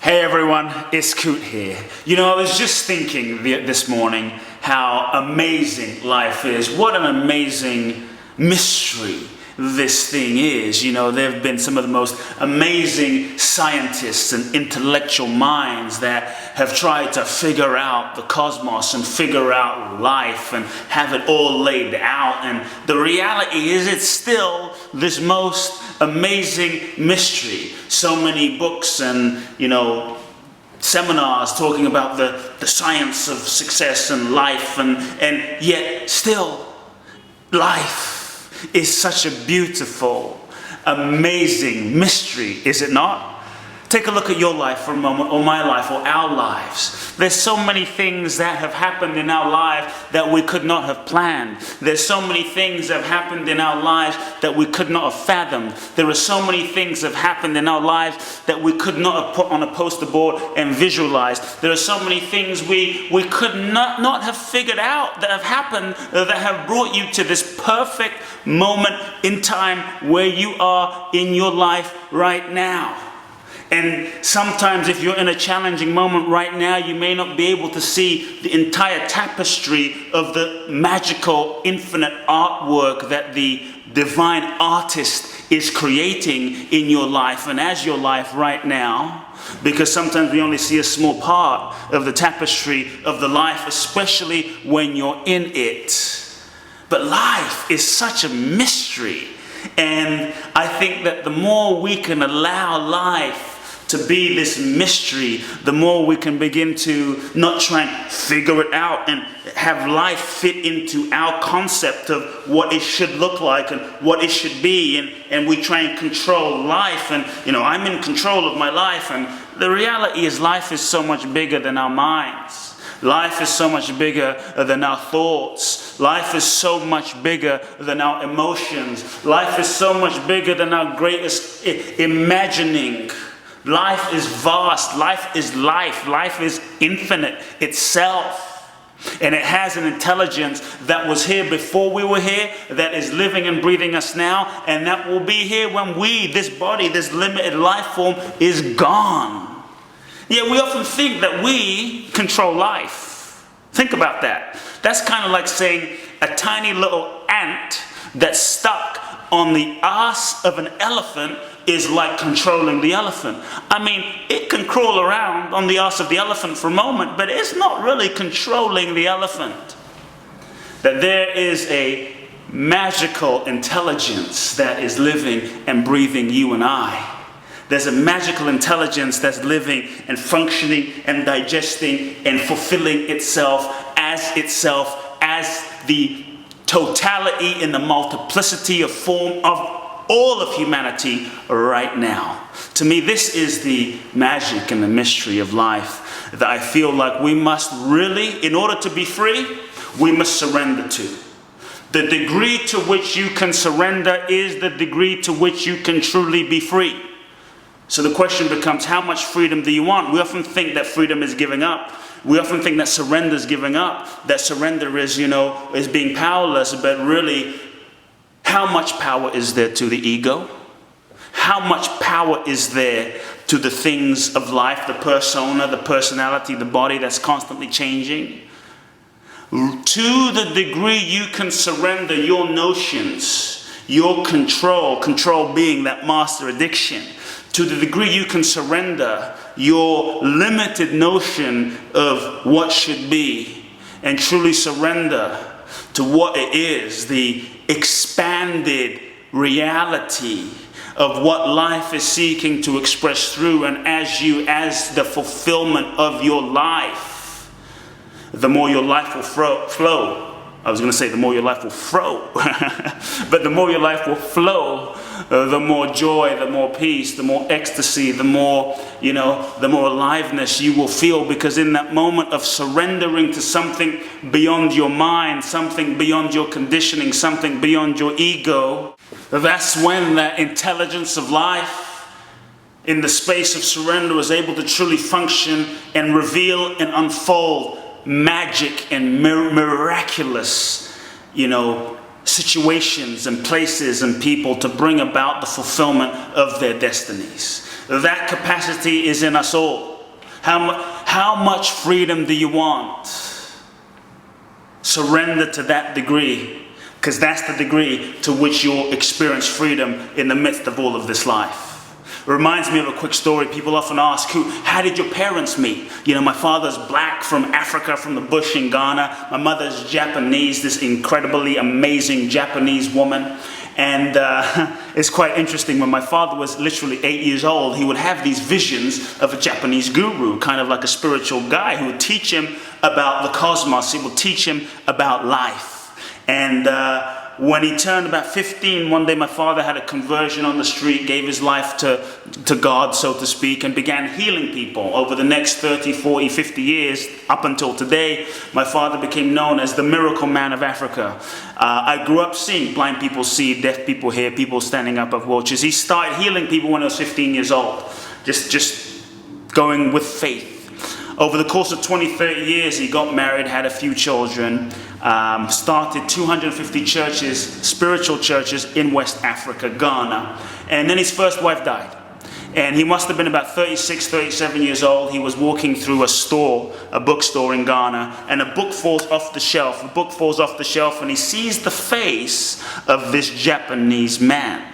Hey everyone, it's Kute here. You know, I was just thinking this morning how amazing life is. What an amazing mystery this thing is. You know, there have been some of the most amazing scientists and intellectual minds that have tried to figure out the cosmos and figure out life and have it all laid out. And the reality is it's still this most amazing mystery. So many books and, seminars talking about the science of success and life, and yet still life is such a beautiful, amazing mystery, is it not? Take a look at your life for a moment, or my life, or our lives. There's so many things that have happened in our lives that we could not have planned. There's so many things that have happened in our lives that we could not have fathomed. There are so many things that have happened in our lives that we could not have put on a poster board and visualized. There are so many things we could not have figured out that have happened that have brought you to this perfect moment in time where you are in your life right now. And sometimes if you're in a challenging moment right now, you may not be able to see the entire tapestry of the magical, infinite artwork that the divine artist is creating in your life and as your life right now. Because sometimes we only see a small part of the tapestry of the life, especially when you're in it. But life is such a mystery. And I think that the more we can allow life to be this mystery, the more we can begin to not try and figure it out and have life fit into our concept of what it should look like and what it should be, and we try and control life, and I'm in control of my life. And the reality is life is so much bigger than our minds. Life is so much bigger than our thoughts. Life is so much bigger than our emotions. Life is so much bigger than our greatest imagining. Life is vast. Life is life. Life is infinite itself. And it has an intelligence that was here before we were here, that is living and breathing us now, and that will be here when this body, this limited life form, is gone. Yet we often think that we control life. Think about that. That's kind of like saying a tiny little ant that's stuck on the ass of an elephant is like controlling the elephant. I mean, it can crawl around on the ass of the elephant for a moment, but it's not really controlling the elephant. That there is a magical intelligence that is living and breathing you and I. There's a magical intelligence that's living and functioning and digesting and fulfilling itself as the totality in the multiplicity of form of all of humanity right now. To me, this is the magic and the mystery of life that I feel like we must really, in order to be free, we must surrender to. The degree to which you can surrender is the degree to which you can truly be free. So the question becomes, how much freedom do you want? We often think that freedom is giving up. We often think that surrender is giving up, that surrender is, is being powerless, but really, how much power is there to the ego? How much power is there to the things of life, the persona, the personality, the body that's constantly changing? To the degree you can surrender your notions, your control being that master addiction, to the degree you can surrender your limited notion of what should be and truly surrender to what it is, the expanded reality of what life is seeking to express through, and as the fulfillment of your life, the more your life will flow. I was going to say the more your life will flow, but the more your life will flow, the more joy, the more peace, the more ecstasy, the more aliveness you will feel, because in that moment of surrendering to something beyond your mind, something beyond your conditioning, something beyond your ego, that's when that intelligence of life in the space of surrender is able to truly function and reveal and unfold magic and miraculous, situations and places and people to bring about the fulfillment of their destinies. That capacity is in us all. How much freedom do you want? Surrender to that degree, because that's the degree to which you'll experience freedom in the midst of all of this life. It reminds me of a quick story. People often ask, how did your parents meet? You know, my father's black from Africa, from the bush in Ghana. My mother's Japanese, this incredibly amazing Japanese woman. And it's quite interesting. When my father was literally 8 years old, he would have these visions of a Japanese guru, kind of like a spiritual guy who would teach him about the cosmos. He would teach him about life. And when he turned about 15, one day my father had a conversion on the street, gave his life to God, so to speak, and began healing people. Over the next 30, 40, 50 years, up until today, my father became known as the miracle man of Africa. I grew up seeing blind people see, deaf people hear, people standing up of wheelchairs. He started healing people when he was 15 years old, just going with faith. Over the course of 20, 30 years, he got married, had a few children, started 250 churches, spiritual churches in West Africa, Ghana. And then his first wife died. And he must have been about 36, 37 years old. He was walking through a bookstore in Ghana, and a book falls off the shelf. The book falls off the shelf, and he sees the face of this Japanese man.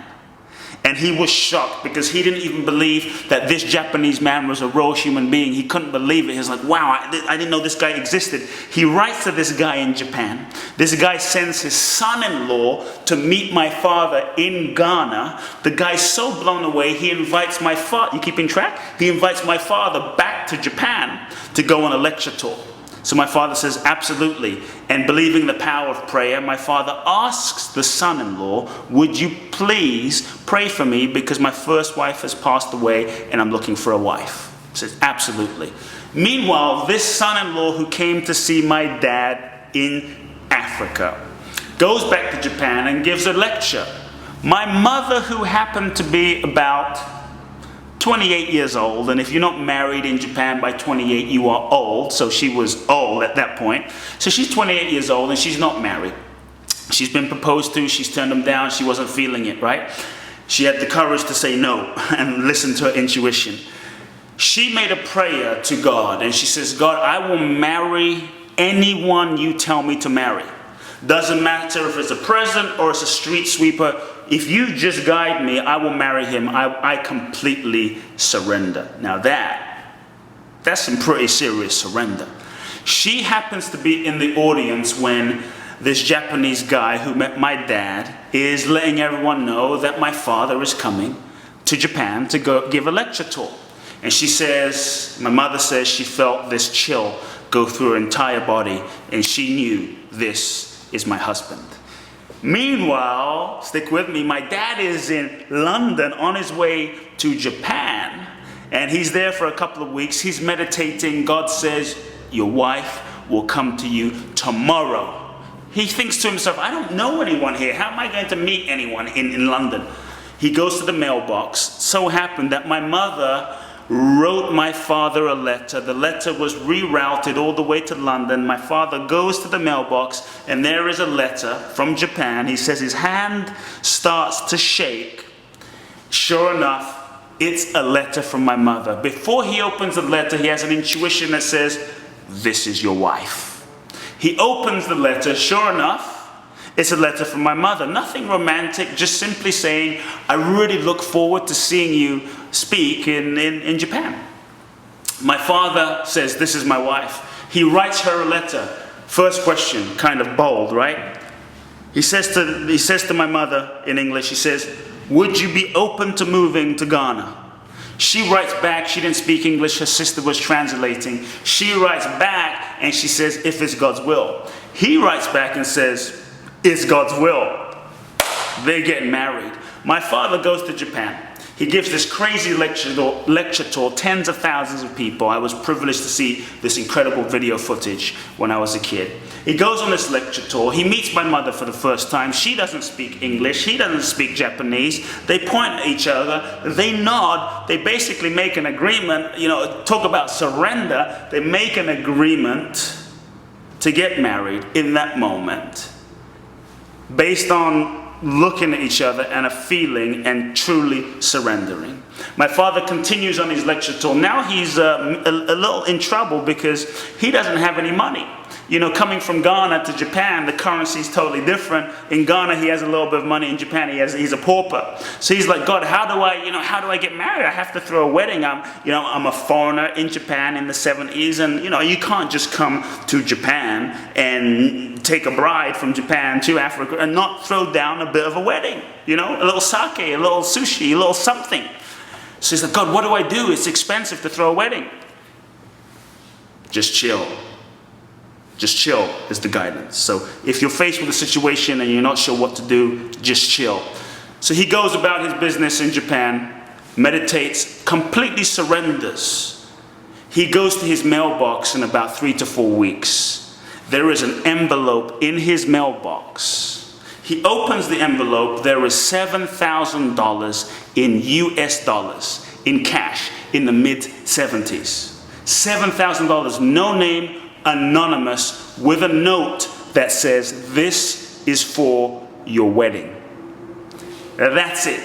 And he was shocked because he didn't even believe that this Japanese man was a real human being. He couldn't believe it. He was like, wow, I didn't know this guy existed. He writes to this guy in Japan. This guy sends his son-in-law to meet my father in Ghana. The guy's so blown away, he invites my father. You keeping track? He invites my father back to Japan to go on a lecture tour. So my father says, absolutely. And believing the power of prayer, my father asks the son-in-law, would you please pray for me because my first wife has passed away and I'm looking for a wife? He says, absolutely. Meanwhile, this son-in-law who came to see my dad in Africa goes back to Japan and gives a lecture. My mother, who happened to be about 28 years old, and if you're not married in Japan by 28, you are old, so she was old at that point. So she's 28 years old and she's not married. She's been proposed to, she's turned him down, she wasn't feeling it, right? She had the courage to say no and listen to her intuition. She made a prayer to God and she says, God, I will marry anyone you tell me to marry. Doesn't matter if it's a president or it's a street sweeper. If you just guide me, I will marry him. I completely surrender. Now that's some pretty serious surrender. She happens to be in the audience when this Japanese guy who met my dad is letting everyone know that my father is coming to Japan to go give a lecture tour. And she says, my mother says she felt this chill go through her entire body and she knew this is my husband. Meanwhile, stick with me, my dad is in London on his way to Japan, and he's there for a couple of weeks. He's meditating. God says, your wife will come to you tomorrow. He thinks to himself, I don't know anyone here. How am I going to meet anyone in London? He goes to the mailbox. So happened that my mother wrote my father a letter. The letter was rerouted all the way to London. My father goes to the mailbox and there is a letter from Japan. He says his hand starts to shake. Sure enough, it's a letter from my mother. Before he opens the letter, he has an intuition that says, this is your wife. He opens the letter. Sure enough, it's a letter from my mother. Nothing romantic, just simply saying, I really look forward to seeing you speak in Japan. My father says, this is my wife. He writes her a letter. First question, kind of bold, right? He says to my mother in English, he says, would you be open to moving to Ghana? She writes back, she didn't speak English, her sister was translating. She writes back and she says, if it's God's will. He writes back and says, it's God's will. They get married. My father goes to Japan. He gives this crazy lecture tour, tens of thousands of people. I was privileged to see this incredible video footage when I was a kid. He goes on this lecture tour. He meets my mother for the first time. She doesn't speak English. He doesn't speak Japanese. They point at each other. They nod. They basically make an agreement. You know, talk about surrender. They make an agreement to get married in that moment, based on looking at each other and a feeling and truly surrendering. My father continues on his lecture tour. Now he's a little in trouble because he doesn't have any money. You know, coming from Ghana to Japan, the currency is totally different. In Ghana, he has a little bit of money. In Japan, he's a pauper. So he's like, God, how do I get married? I have to throw a wedding. I'm a foreigner in Japan in the 70s, and you can't just come to Japan and take a bride from Japan to Africa and not throw down a bit of a wedding. A little sake, a little sushi, a little something. So he's like, God, what do I do? It's expensive to throw a wedding. Just chill. Just chill is the guidance. So if you're faced with a situation and you're not sure what to do, just chill. So he goes about his business in Japan, meditates, completely surrenders. He goes to his mailbox in about 3 to 4 weeks. There is an envelope in his mailbox. He opens the envelope. There is $7,000 in US dollars, in cash, in the mid-70s. $7,000, no name, anonymous, with a note that says, this is for your wedding. That's it.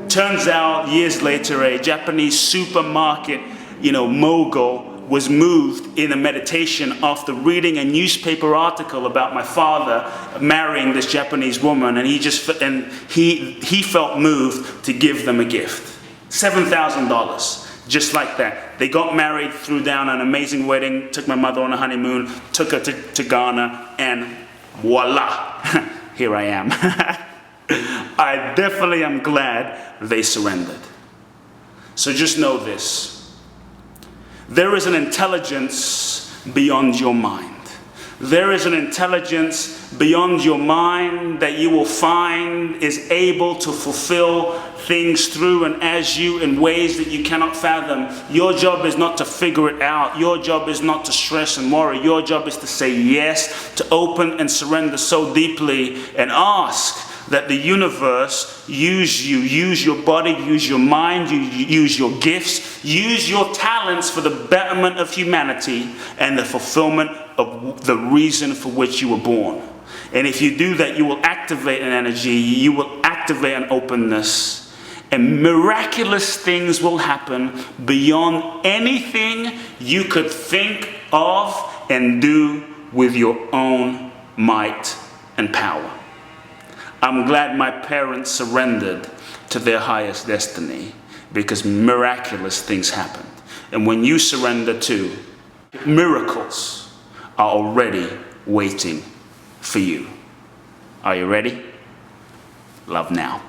Turns out, years later, a Japanese supermarket, mogul was moved in a meditation after reading a newspaper article about my father marrying this Japanese woman, and he felt moved to give them a gift. $7,000. Just like that. They got married, threw down an amazing wedding, took my mother on a honeymoon, took her to Ghana, and voila, here I am. I definitely am glad they surrendered. So just know this. There is an intelligence beyond your mind. There is an intelligence beyond your mind that you will find is able to fulfill things through and as you in ways that you cannot fathom. Your job is not to figure it out. Your job is not to stress and worry. Your job is to say yes, to open and surrender so deeply and ask that the universe use you, use your body, use your mind, use your gifts, use your talents for the betterment of humanity and the fulfillment of the reason for which you were born. And if you do that, you will activate an energy, you will activate an openness, and miraculous things will happen beyond anything you could think of and do with your own might and power. I'm glad my parents surrendered to their highest destiny, because miraculous things happened. And when you surrender too, miracles are already waiting for you. Are you ready? Love now.